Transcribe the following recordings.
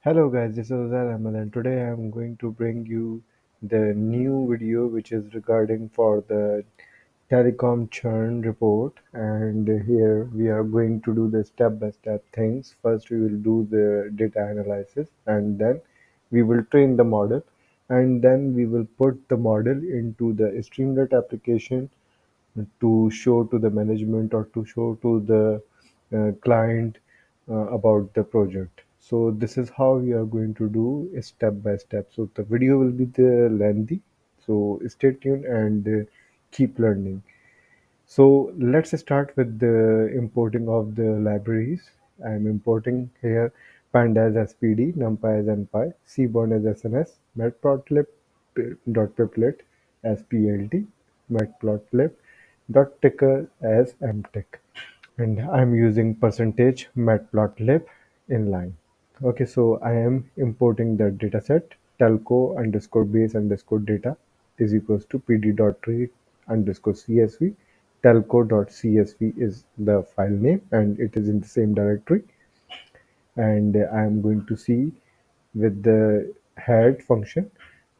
Hello guys, this is Ahmed and today I am going to bring you the new video which is regarding for the telecom churn report, and here we are going to do the step-by-step things. First we will do the data analysis, and then we will train the model, and then we will put the model into the Streamlit application to show to the management or to show to the client about the project. So this is how we are going to do step by step. So the video will be the lengthy. So stay tuned and keep learning. So let's start with the importing of the libraries. I'm importing here Panda as SPD, NumPy as NPy, Seaborn as SNS, Matplotlib.piplet as PLT, Matplotlib.ticker as MTick, and I'm using percentage matplotlib inline. Okay, so I am importing the dataset telco underscore base underscore data is equals to pd.read underscore csv. Telco.csv is the file name and it is in the same directory, and I'm going to see with the head function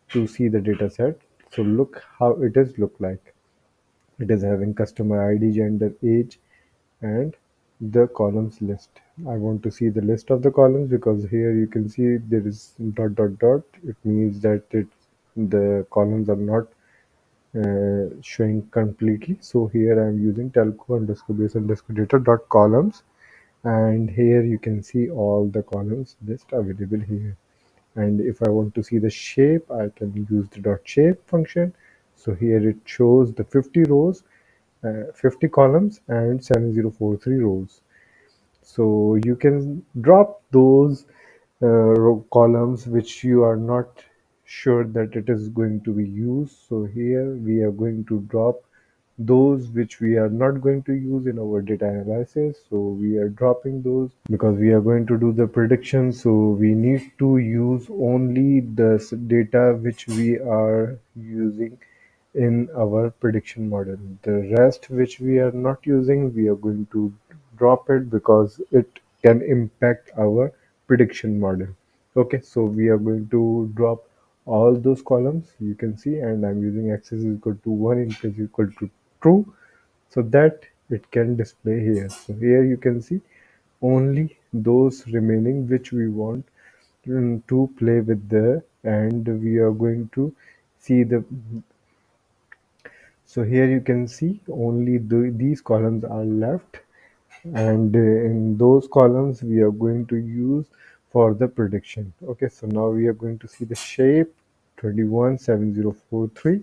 to see the dataset. So look how it is look like. It is having customer ID, gender, age, and the columns list. I want to see the list of the columns because here you can see there is dot dot dot. It means that the columns are not showing completely. So here I am using telco underscore base underscore data dot columns, and here you can see all the columns list available here. And if I want to see the shape, I can use the dot shape function. So here it shows the 50 rows, 50 columns and 7043 rows. So you can drop those columns which you are not sure that it is going to be used. So here we are going to drop those which we are not going to use in our data analysis. So we are dropping those because we are going to do the prediction. So we need to use only the data which we are using in our prediction model. The rest which we are not using, we are going to drop it because it can impact our prediction model. Okay, so we are going to drop all those columns you can see, and I'm using x is equal to 1, int is equal to true, so that it can display here. So here you can see only those remaining which we want to play with the, and we are going to see the. So here you can see only these columns are left, and in those columns we are going to use for the prediction. Okay, so now we are going to see the shape 217043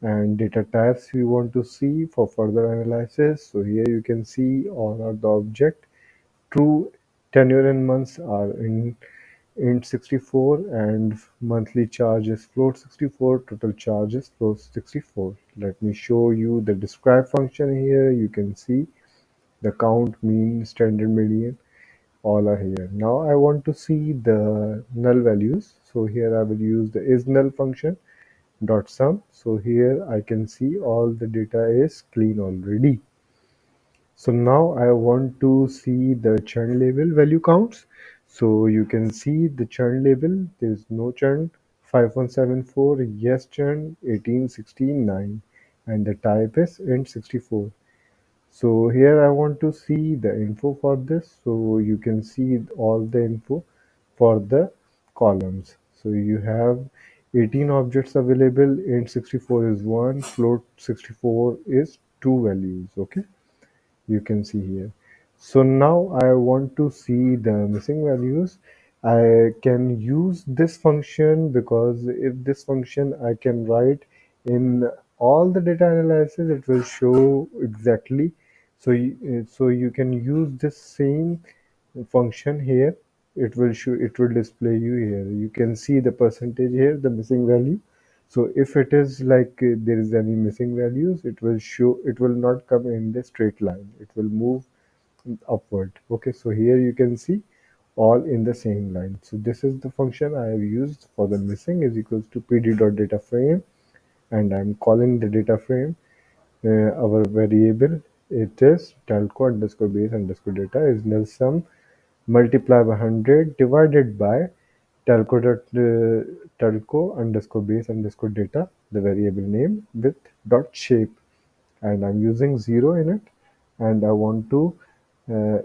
and data types we want to see for further analysis. So here you can see all are the object. True tenure and months are in int 64, and monthly charge is float 64, total charge is float 64. Let me show you the describe function here. You can see the count, mean, standard, median, all are here. Now I want to see the null values. So here I will use the is null function dot sum. So here I can see all the data is clean already. So now I want to see the churn level value counts. So you can see the churn level, there is no churn, 5174, yes churn, 1869, and the type is int64. So here I want to see the info for this. So you can see all the info for the columns. So you have 18 objects available, int 64 is 1, float 64 is 2 values. Okay, you can see here. So now I want to see the missing values. I can use this function because if this function I can write in all the data analysis, it will show exactly. So you can use this same function here. It will show, it will display you here. You can see the percentage here, the missing value. So if it is like there is any missing values, it will show, it will not come in the straight line, it will move upward. Okay, so here you can see all in the same line. So this is the function I have used for the missing is equals to pd.dataframe, and I'm calling the data frame. Our variable, it is telco underscore base underscore data is nil sum multiply by 100 divided by telco underscore base underscore data, the variable name with dot shape, and I'm using 0 in it, and I want to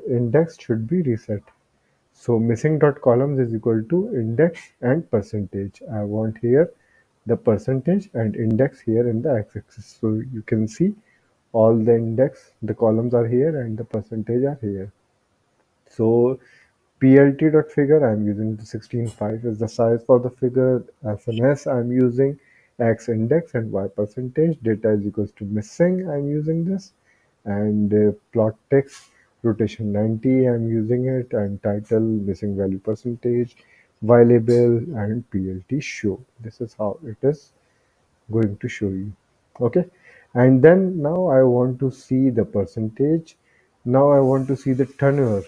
index should be reset. So missing dot columns is equal to index and percentage. I want here the percentage and index here in the x-axis. So you can see all the index, the columns are here and the percentage are here. So plt.figure, I'm using the 16.5 is the size for the figure. SNS, I'm using x index and y percentage. Data is equals to missing, I'm using this. And plot text rotation 90, I'm using it. And title missing value percentage, y label, and plt show. This is how it is going to show you. Okay. And then now I want to see the percentage. Now I want to see the tenure.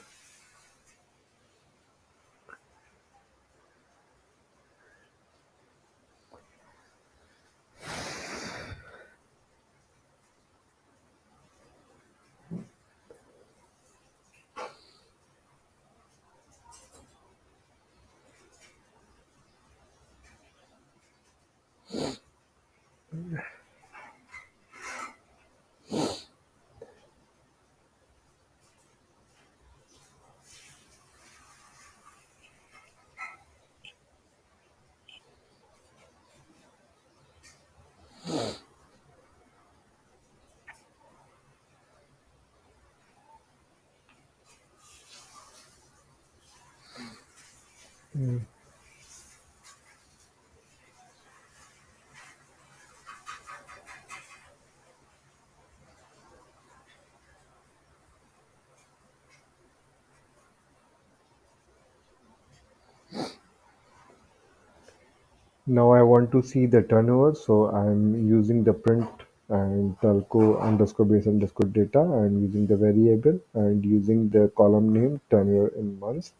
Now I want to see the turnover, so I'm using the print and telco underscore base underscore data. I'm using the variable and using the column name turnover in months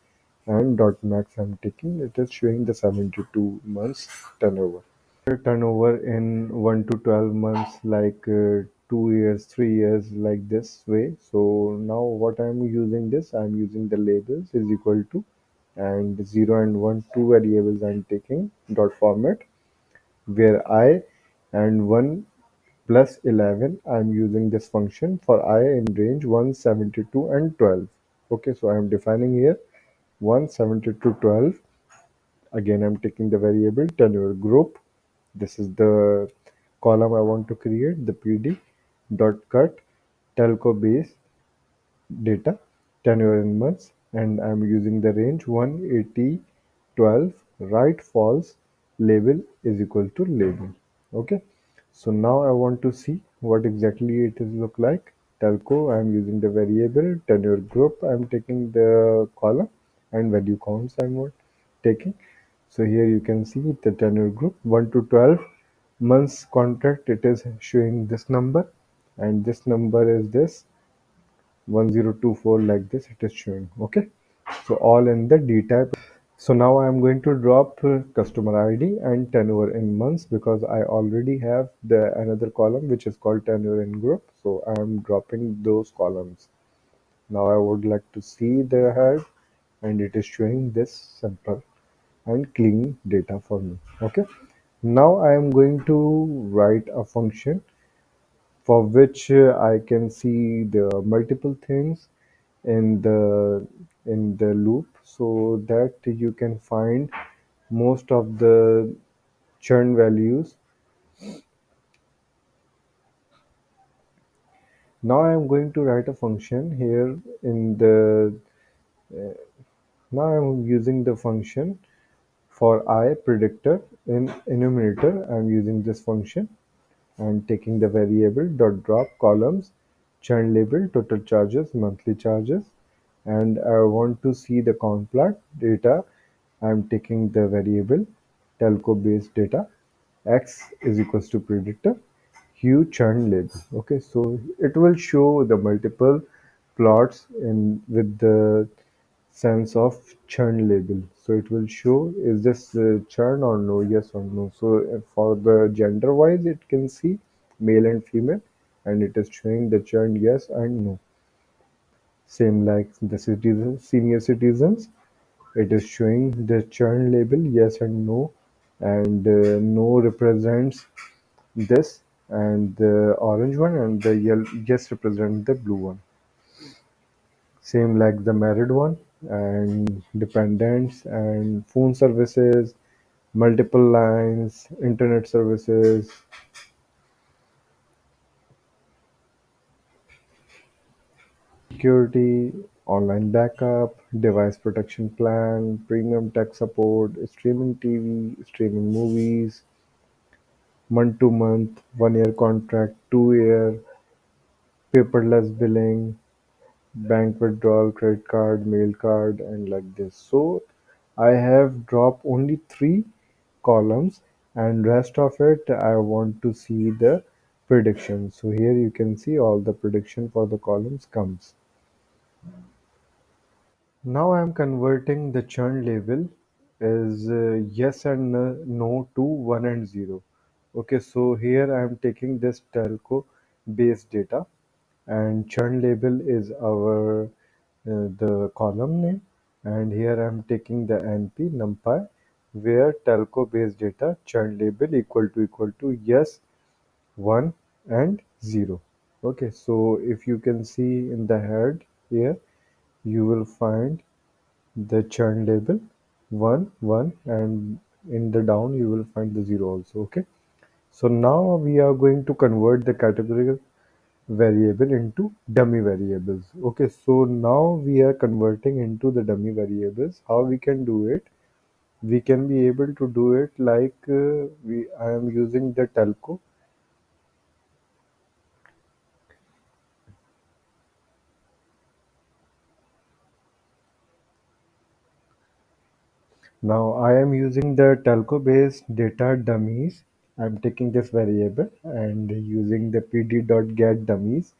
and dot max I'm taking. It is showing the 72 months turnover. Turnover in 1 to 12 months, like 2 years, 3 years, like this way. So now what I'm using this, I'm using the labels is equal to and 0 and 1, two variables I'm taking dot format, where I and 1 plus 11, I'm using this function for I in range 172 and 12. Okay, so I'm defining here 172 12. Again, I'm taking the variable tenure group. This is the column I want to create, the pd dot cut telco base data tenure in months, and I'm using the range 180 12 right false label is equal to label. Okay, so now I want to see what exactly it is look like. Telco, I'm using the variable tenure group, I'm taking the column, and value counts I'm taking. So here you can see the tenure group 1 to 12 months contract, it is showing this number, and this number is this 1024, like this it is showing. Okay, so all in the d type. So now I am going to drop customer ID and tenure in months, because I already have the another column which is called tenure in group. So I am dropping those columns. Now I would like to see the head, and it is showing this simple and clean data for me. Okay, now I am going to write a function for which I can see the multiple things in the loop, so that you can find most of the churn values. Now I am going to write a function here in the now I am using the function for I predictor in enumerator. I am using this function and taking the variable dot drop columns churn label total charges monthly charges, and I want to see the contract data. I'm taking the variable telco based data x is equals to predictor hue churn label. Okay, so it will show the multiple plots in with the sense of churn label. So it will show is this churn or no, yes or no. So for the gender wise, it can see male and female, and it is showing the churn yes and no. Same like the citizens, senior citizens. It is showing the churn label yes and no, and no represents this, and the orange one, and the yellow yes represent the blue one. Same like the married one, and dependents and phone services, multiple lines, internet services, security, online backup, device protection plan, premium tech support, streaming TV, streaming movies, month to month, 1 year contract, 2 year, paperless billing, bank withdrawal, credit card, mail card, and like this. So I have dropped only three columns, and rest of it I want to see the prediction. So here you can see all the prediction for the columns comes. Now I am converting the churn label is yes and no to 1 and 0. Okay, so here I am taking this telco base data, and churn label is our the column name, and here I am taking the NP numpy where telco base data churn label equal to yes, 1 and 0. Okay, so if you can see in the head here, you will find the churn label 1, 1, and in the down you will find the 0 also. Okay, so now we are going to convert the categorical variable into dummy variables. Okay, so now we are converting into the dummy variables. How we can do it? We can be able to do it like I am using the telco. Now I am using the telco based data dummies. I'm taking this variable and using the pd.getDummies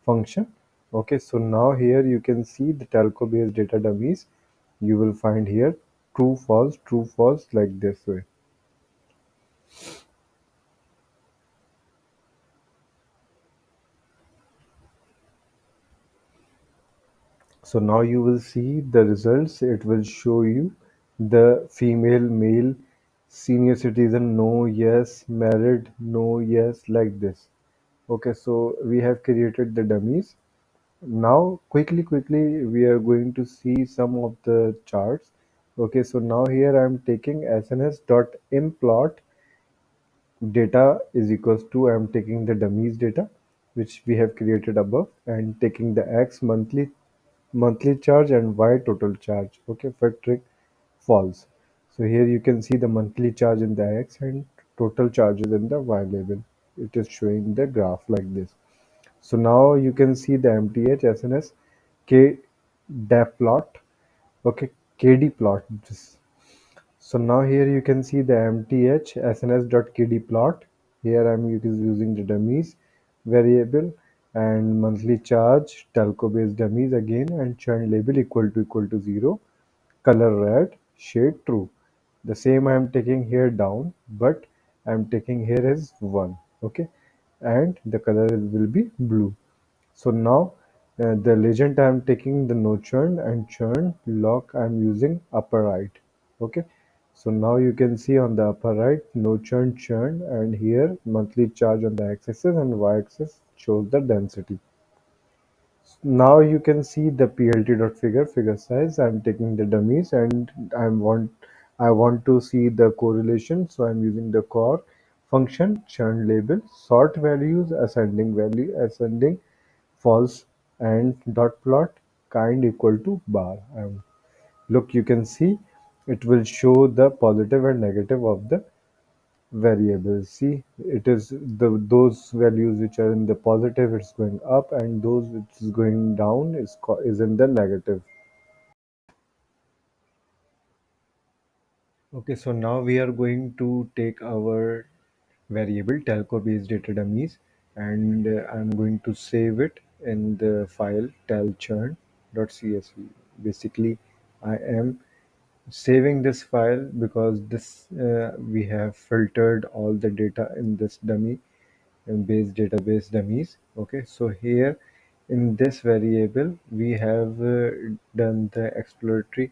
function. Okay, so now here you can see the telco based data dummies. You will find here true false like this way. So now you will see the results. It will show you the female, male, senior citizen, no, yes, married, no, yes, like this. Okay, so we have created the dummies. Now quickly we are going to see some of the charts. Okay, so now here I am taking sns.implot data is equals to, I am taking the dummies data which we have created above, and taking the x monthly charge and y total charge. Okay, for trick false. So here you can see the monthly charge in the x and total charges in the y label. It is showing the graph like this. So now you can see the MTH SNS K dap plot. Okay, KD plot. So now here you can see the MTH SNS.KD plot. Here I'm using the dummies variable, and monthly charge telco based dummies again, and churn label equal to 0, color red, shade true. The same I am taking here down, but I am taking here as 1. Okay, and the color will be blue. So now the legend I am taking the no churn, and churn lock I am using upper right. Okay, so now you can see on the upper right no churn, and here monthly charge on the x-axis, and y-axis shows the density. Now you can see the plt.figure size. I'm taking the dummies, and I want to see the correlation, so I'm using the core function churn label sort values ascending value ascending false, and dot plot kind equal to bar. Look, you can see it will show the positive and negative of the variables. See, it is those values which are in the positive, it's going up, and those which is going down is in the negative. Okay, so now we are going to take our variable telco based data dummies, and I'm going to save it in the file telchurn.csv. Basically, I am saving this file because this we have filtered all the data in this dummy and base database dummies. Okay, so here in this variable we have done the exploratory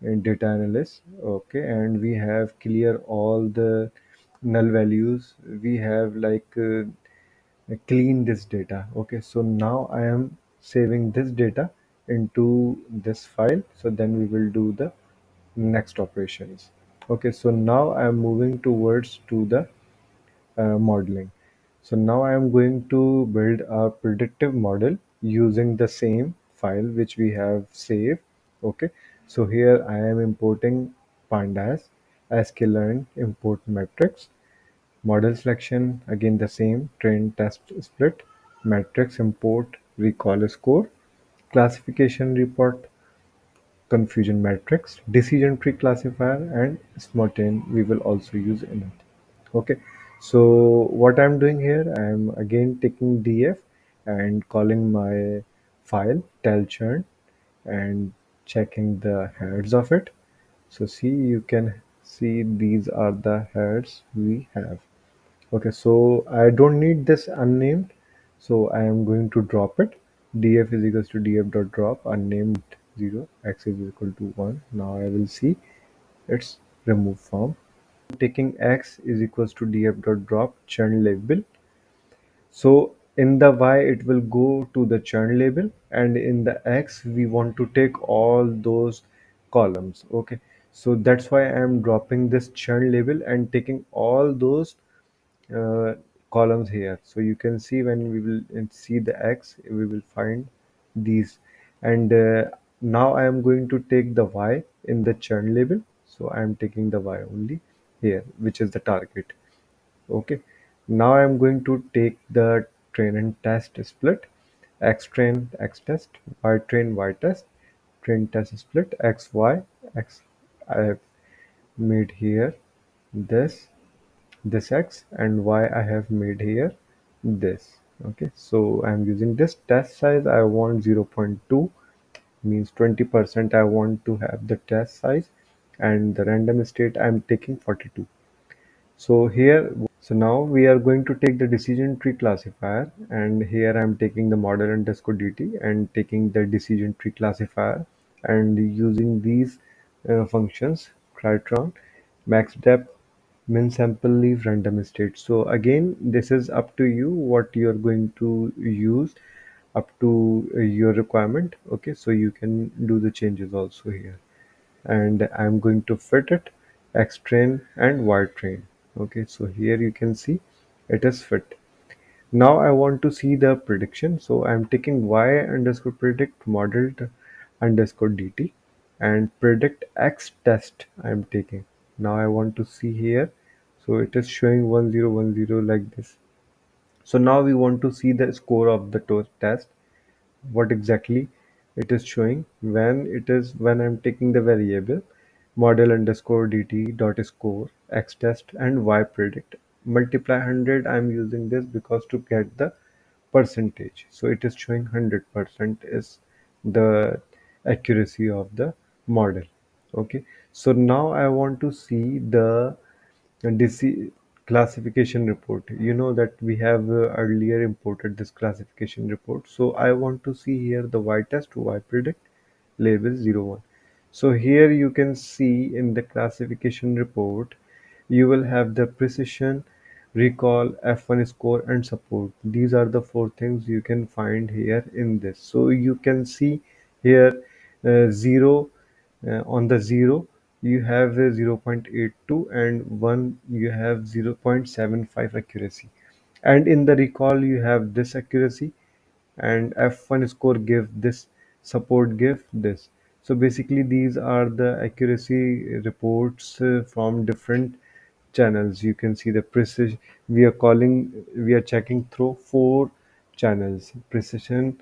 data analyst. Okay, and we have clear all the null values. We have clean this data. Okay, so now I am saving this data into this file, so then we will do the next operations. Okay, so now I am moving towards to the modeling. So now I am going to build a predictive model using the same file which we have saved. Okay, so here I am importing pandas, sklearn, import metrics, model selection, again the same, train test split, matrix import, recall score, classification report, confusion matrix, decision tree classifier, and smartain we will also use in it. Okay, so what I'm doing here, I'm again taking df and calling my file tell churn and checking the heads of it. So see, you can see these are the heads we have. Okay, so I don't need this unnamed, so I am going to drop it. Df is equals to df dot drop unnamed 0, x is equal to 1. Now I will see its remove form. Taking x is equals to df dot drop churn label. So in the y it will go to the churn label, and in the x we want to take all those columns. Okay, so that's why I am dropping this churn label and taking all those uh, columns here. So you can see when we will see the x, we will find these. And now I am going to take the y in the churn label. So I am taking the y only here, which is the target. Okay, now I am going to take the train and test split, x train x test, y train y test, train test split, x y x. I have made here this x, and y I have made here this. Okay, so I'm using this test size. I want 0.2, means 20% I want to have the test size, and the random state I'm taking 42. So here, so now we are going to take the decision tree classifier, and here I'm taking the model underscore dt and taking the decision tree classifier and using these functions, critron, max depth, min sample leave, random state. So again, this is up to you what you're going to use, up to your requirement. Okay, so you can do the changes also here, and I'm going to fit it x train and y train. Okay, so here you can see it is fit. Now I want to see the prediction, so I'm taking y underscore predict modeled underscore dt and predict x test I'm taking. Now I want to see here, so it is showing 1010 like this. So now we want to see the score of the test, what exactly it is showing when I'm taking the variable model underscore dt dot score x test and y predict multiply 100. I'm using this because to get the percentage, so it is showing 100% is the accuracy of the model. Okay, so now I want to see the classification report. You know that we have earlier imported this classification report. So I want to see here the y test, y predict, label 01. So here you can see in the classification report, you will have the precision, recall, F1 score, and support. These are the four things you can find here in this. So you can see here 0 on the 0 you have a 0.82, and 1 you have 0.75 accuracy, and in the recall you have this accuracy, and F1 score give this, support give this. So basically these are the accuracy reports from different channels. You can see the precision, we are checking through four channels: precision,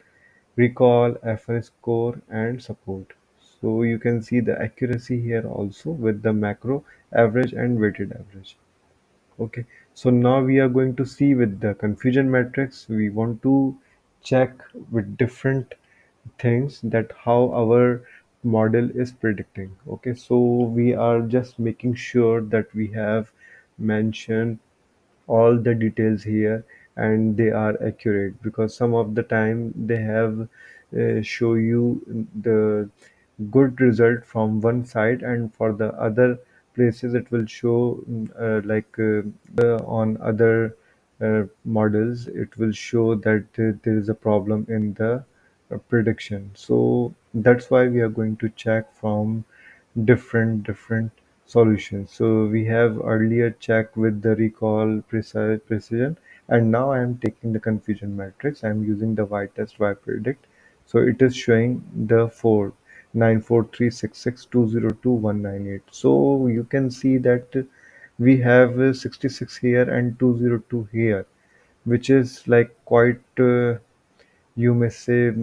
recall, F1 score, and support. So you can see the accuracy here also with the macro, average, and weighted average. Okay, so now we are going to see with the confusion matrix. We want to check with different things that how our model is predicting. Okay, so we are just making sure that we have mentioned all the details here and they are accurate, because some of the time they have show you the good result from one side, and for the other places it will show on other models it will show that there is a problem in the prediction. So that's why we are going to check from different solutions. So we have earlier checked with the recall precision, and now I am taking the confusion matrix. I am using the y test y predict. So it is showing the 4 94366202198. So you can see that we have 66 here and 202 here, which is like quite you may say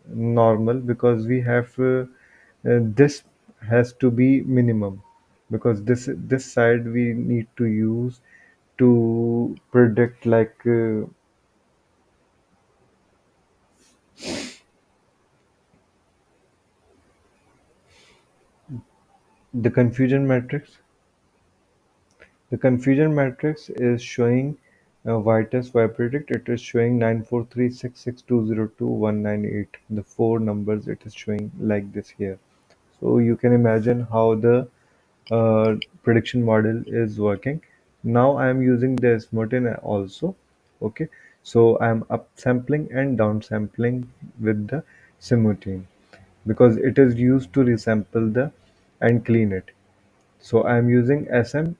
normal, because we have this has to be minimum, because this side we need to use to predict the confusion matrix. The confusion matrix is showing y test y predict. It is showing 94366202198. The four numbers it is showing like this here. So you can imagine how the prediction model is working. Now I am using the Smertin also. Okay, so I am upsampling and downsampling with the Smertin, because it is used to resample the and clean it. So I'm using SMO,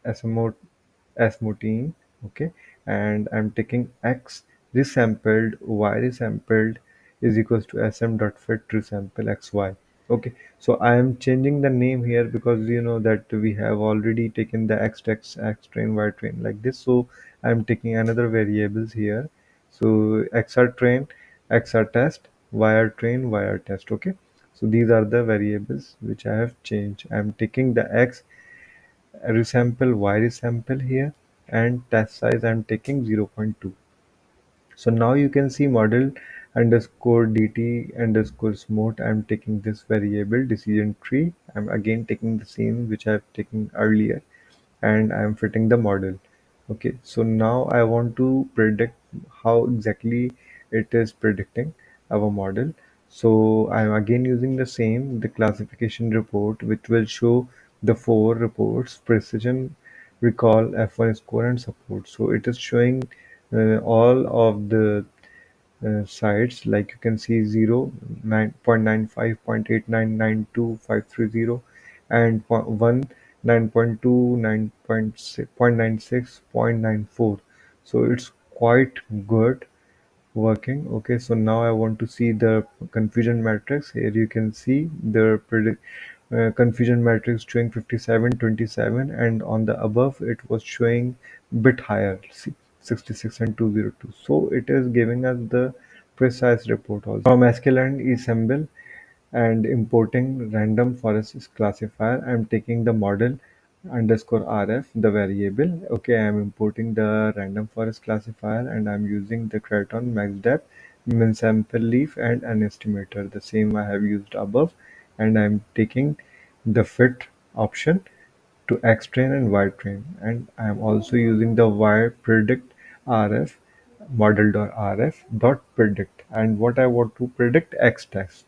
Smoteen, okay, and I'm taking X resampled, Y resampled is equals to SM dot fit resample XY. Okay, so I am changing the name here because you know that we have already taken the X text, X train, Y train like this. So I'm taking another variables here. So XR train, XR test, YR train, YR test. Okay, so these are the variables which I have changed. I'm taking the X resample, Y resample here, and test size I'm taking 0.2. So now you can see model underscore dt underscore smooth. I'm taking this variable decision tree. I'm again taking the same which I've taken earlier, and I'm fitting the model. Okay, so now I want to predict how exactly it is predicting our model. So I'm again using the classification report, which will show the four reports: precision, recall, F1 score, and support. So it is showing all of the sites, like you can see 0, 9.95, 0.89, and 1, 9.2, 9.6, 0.94. So it's quite good working. Okay, so now I want to see the confusion matrix. Here you can see the confusion matrix showing 5727, and on the above it was showing bit higher, see, 66 and 202. So it is giving us the precise report also. From sklearn esample and importing random forest classifier, I'm taking the model underscore rf, the variable. Okay, I'm importing the random forest classifier, and I'm using the craton max depth, min sample leaf, and an estimator, the same I have used above. And I'm taking the fit option to X-train and Y-train, and I am also using the Y predict RF model.rf.predict, and what I want to predict X test.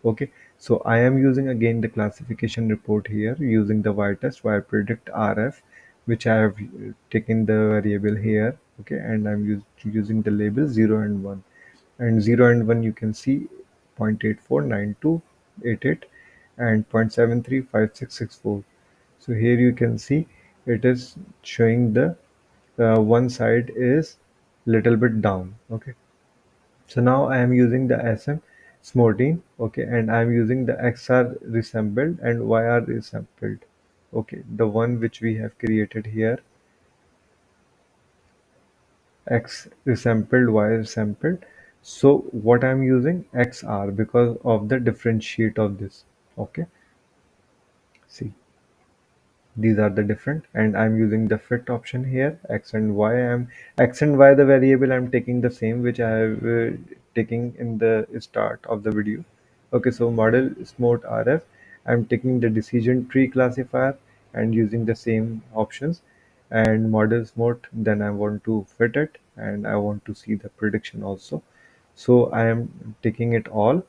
Okay, so I am using again the classification report here using the Y test Y predict RF, which I have taken the variable here. Okay, and I'm using the label 0 and 1, and 0 and 1 you can see 0.849288 and 0.735664. So here you can see it is showing the one side is little bit down. Okay, so now I am using the SM Smortine. Okay, and I am using the XR resampled and YR resampled. Okay, the one which we have created here, X resampled, Y resampled. So what I am using XR because of the differentiate of this. Okay, see, these are the different, and I'm using the fit option here. X and y, the variable I'm taking the same which I have taking in the start of the video. Okay, so model smart rf, I'm taking the decision tree classifier and using the same options, and model smart, then I want to fit it and I want to see the prediction also. So I am taking it all,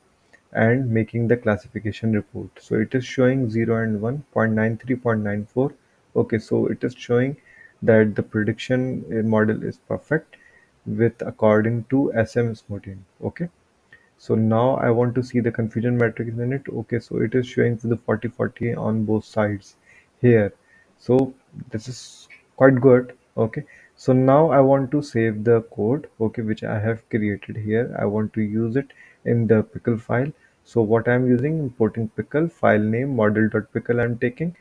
and making the classification report. So it is showing 0 and 1, 0.93, 0.94. Okay, so it is showing that the prediction model is perfect with according to SM Smotin. Okay, so now I want to see the confusion matrix in it. Okay, so it is showing for the 40-40 on both sides here. So this is quite good. Okay, so now I want to save the code, okay, which I have created here. I want to use it in the pickle file. So what I'm using, importing pickle, file name model.pickle I'm taking,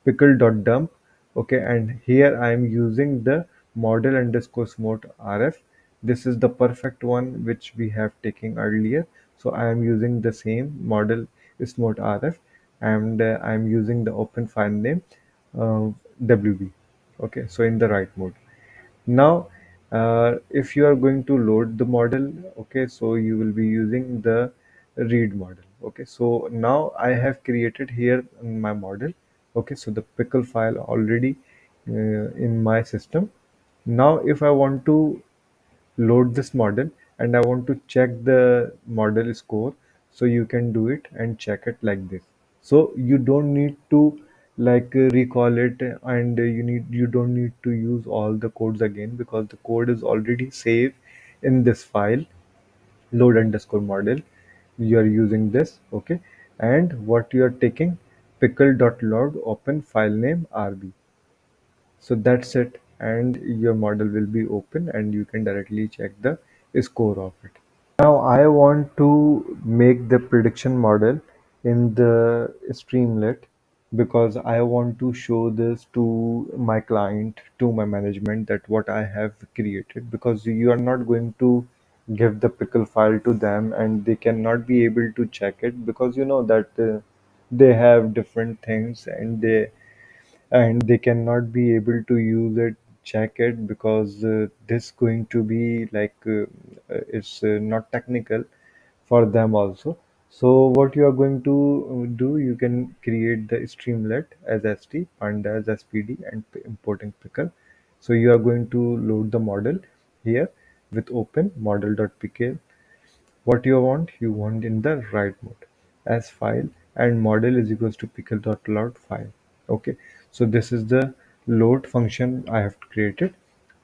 pickle.dump. Okay, and here I'm using the model underscore smart rf. This is the perfect one which we have taken earlier. So I am using the same model smart rf, and I'm using the open file name uh, wb. Okay, so in the right mode. Now, if you are going to load the model, okay, so you will be using the read model. Okay, so now I have created here my model. Okay, so the pickle file already in my system. Now, if I want to load this model and I want to check the model score, so you can do it and check it like this. So you don't need to recall it, and you don't need to use all the codes again because the code is already saved in this file load underscore model. You are using this, okay, and what you are taking, pickle.load open file name rb. So that's it, and your model will be open and you can directly check the score of it. Now I want to make the prediction model in the Streamlit because I want to show this to my client, to my management, that what I have created, because you are not going to give the pickle file to them and they cannot be able to check it because you know that they have different things and they cannot be able to use it, check it, because this going to be it's not technical for them also. So what you are going to do, you can create the streamlet as st, panda as spd, and importing pickle. So you are going to load the model here with open model.pkl. What you want in the write mode as file, and model is equals to pickle.load file. Okay, so this is the load function I have created,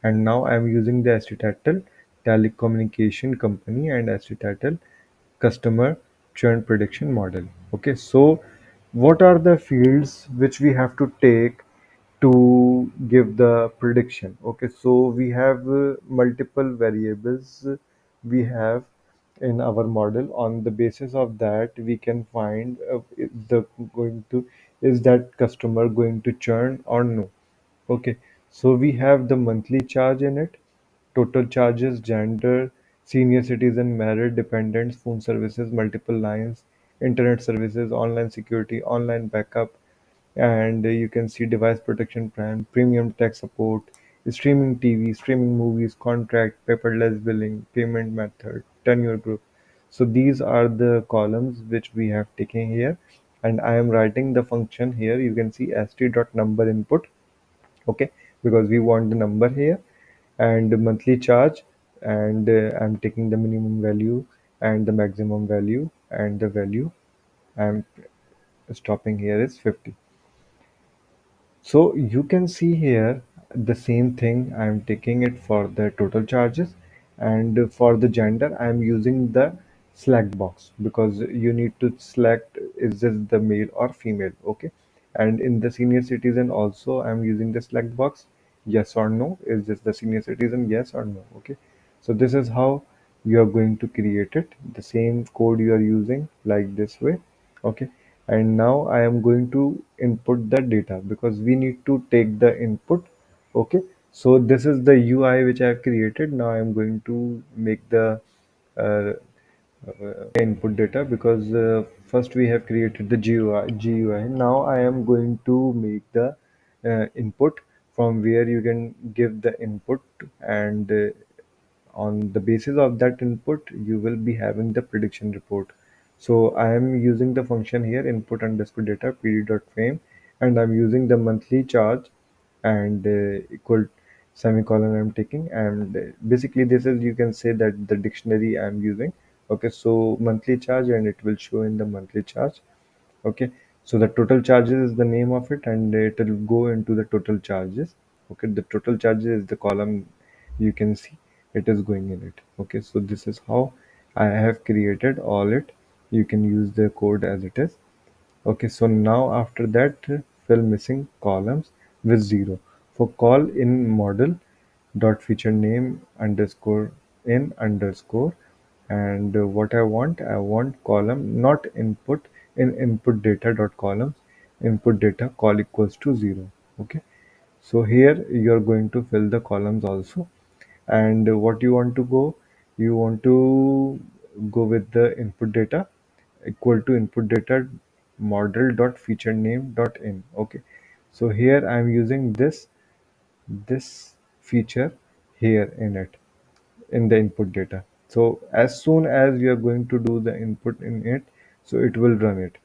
and now I am using the st telecommunication company and st customer churn prediction model. Okay, so what are the fields which we have to take to give the prediction? Okay, so we have multiple variables we have in our model. On the basis of that, we can find if the going to is that customer going to churn or no. Okay, so we have the monthly charge in it, total charges, gender, senior citizen, married, dependents, phone services, multiple lines, internet services, online security, online backup, and you can see device protection plan, premium tech support, streaming TV, streaming movies, contract, paperless billing, payment method, tenure group. So these are the columns which we have taken here, and I am writing the function here. You can see st.number input, okay, because we want the number here, and the monthly charge, and I'm taking the minimum value and the maximum value, and the value I'm stopping here is 50. So you can see here the same thing. I'm taking it for the total charges, and for the gender I'm using the select box because you need to select is this the male or female. Okay, and in the senior citizen also I'm using the select box, yes or no, is this the senior citizen, yes or no. Okay, so this is how you are going to create it, the same code you are using like this way. Okay, and now I am going to input the data because we need to take the input. Okay, so this is the UI which I have created. Now I am going to make the uh, input data because first we have created the GUI. Now I am going to make the input from where you can give the input, and on the basis of that input you will be having the prediction report. So I am using the function here input underscore data pd.frame, and I'm using the monthly charge, and equal semicolon I'm taking, and basically this is, you can say that the dictionary I'm using. Okay, so monthly charge, and it will show in the monthly charge. Okay, so the total charges is the name of it, and it will go into the total charges. Okay, the total charges is the column, you can see it is going in it. Okay, so this is how I have created all it. You can use the code as it is. Okay, so now after that, fill missing columns with 0 for call in model dot feature name underscore in underscore. And what I want column not input in input data dot columns input data call equals to 0. Okay, so here you are going to fill the columns also. And what you want to go, you want to go with the input data equal to input data model dot feature name dot in. Okay, so here I am using this feature here in it, in the input data. So as soon as you are going to do the input in it, so it will run it,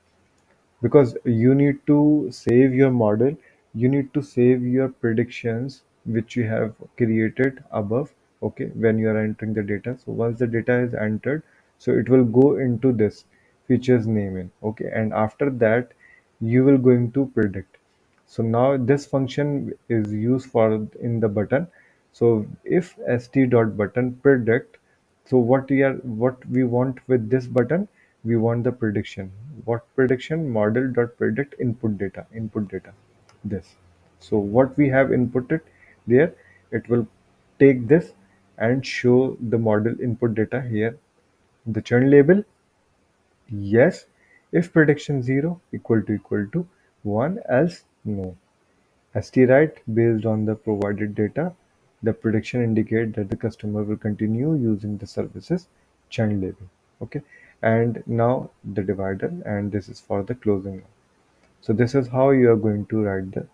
because you need to save your model, you need to save your predictions which you have created above. Okay, when you are entering the data, so once the data is entered, so it will go into this features name in. Okay, and after that you will going to predict. So now this function is used for in the button. So if st.button predict, so what we want with this button, we want the prediction. What prediction? Model dot predict input data this. So what we have inputted there, it will take this and show the model input data here. The churn label, yes, if prediction 0 equal to 1, else no. ST-write, based on the provided data, the prediction indicate that the customer will continue using the services churn label. Okay, and now the divider, and this is for the closing. So this is how you are going to write the.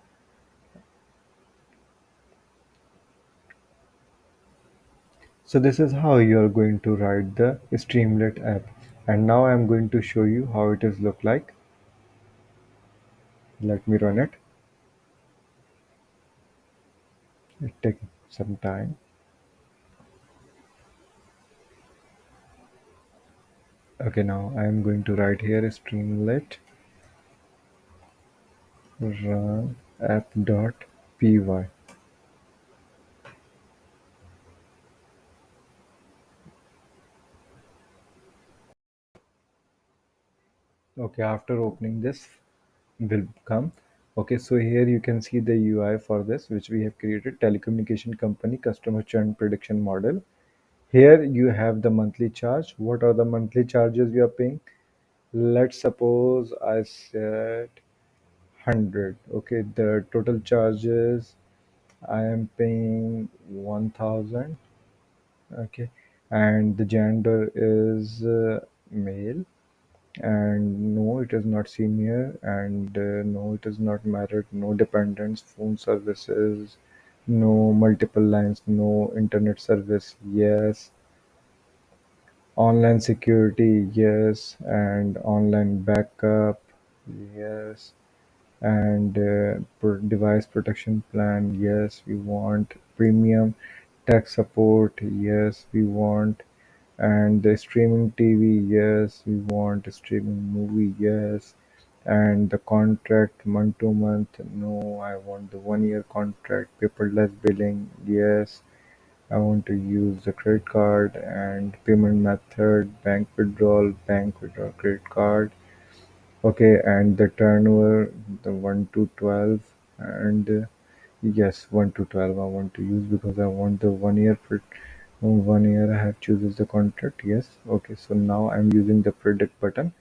So this is how you are going to write the Streamlit app. And now I am going to show you how it is look like. Let me run it. It takes some time. Okay, now I am going to write here Streamlit run app.py. Okay, after opening this will come. Okay, so here you can see the UI for this, which we have created: telecommunication company customer churn prediction model. Here you have the monthly charge. What are the monthly charges you are paying? Let's suppose I said 100. Okay, the total charges I am paying 1000. Okay, and the gender is male, and no, it is not senior, and no, it is not married, no dependents, phone services, no multiple lines, no internet service, yes, online security, yes, and online backup, yes, and device protection plan, yes, we want premium tech support, yes, we want, and the streaming TV, yes, we want a streaming movie, yes, and the contract month to month, no, I want the 1 year contract, paperless billing, yes, I want to use the credit card, and payment method, bank withdrawal, credit card. Okay, and the turnover, the 1 to 12, and yes, 1 to 12 I want to use, because I want the 1 year. 1 year I have chooses the contract. Yes. Okay. So now I'm using the predict button.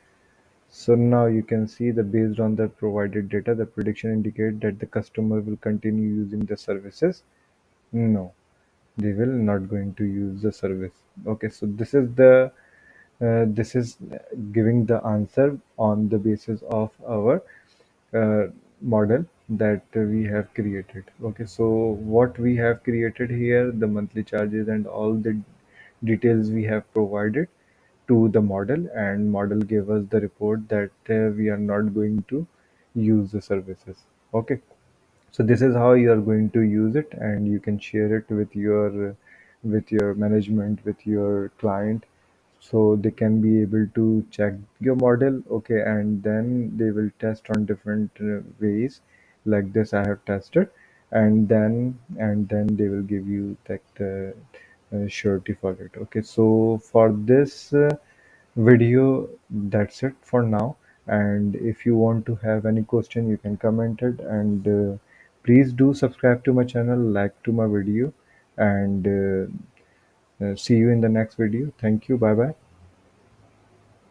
So now you can see the based on the provided data, the prediction indicate that the customer will continue using the services. No, they will not going to use the service. Okay. So this is giving the answer on the basis of our uh, model that we have created. Okay, so what we have created here, the monthly charges and all the details we have provided to the model, and model gave us the report that we are not going to use the services. Okay, so this is how you are going to use it, and you can share it with your management, with your client, so they can be able to check your model. Okay, and then they will test on different ways. Like this I have tested, and then they will give you that surety for it. Okay, so for this video, that's it for now. And if you want to have any question, you can comment it. And please do subscribe to my channel, like to my video, and see you in the next video. Thank you. Bye bye.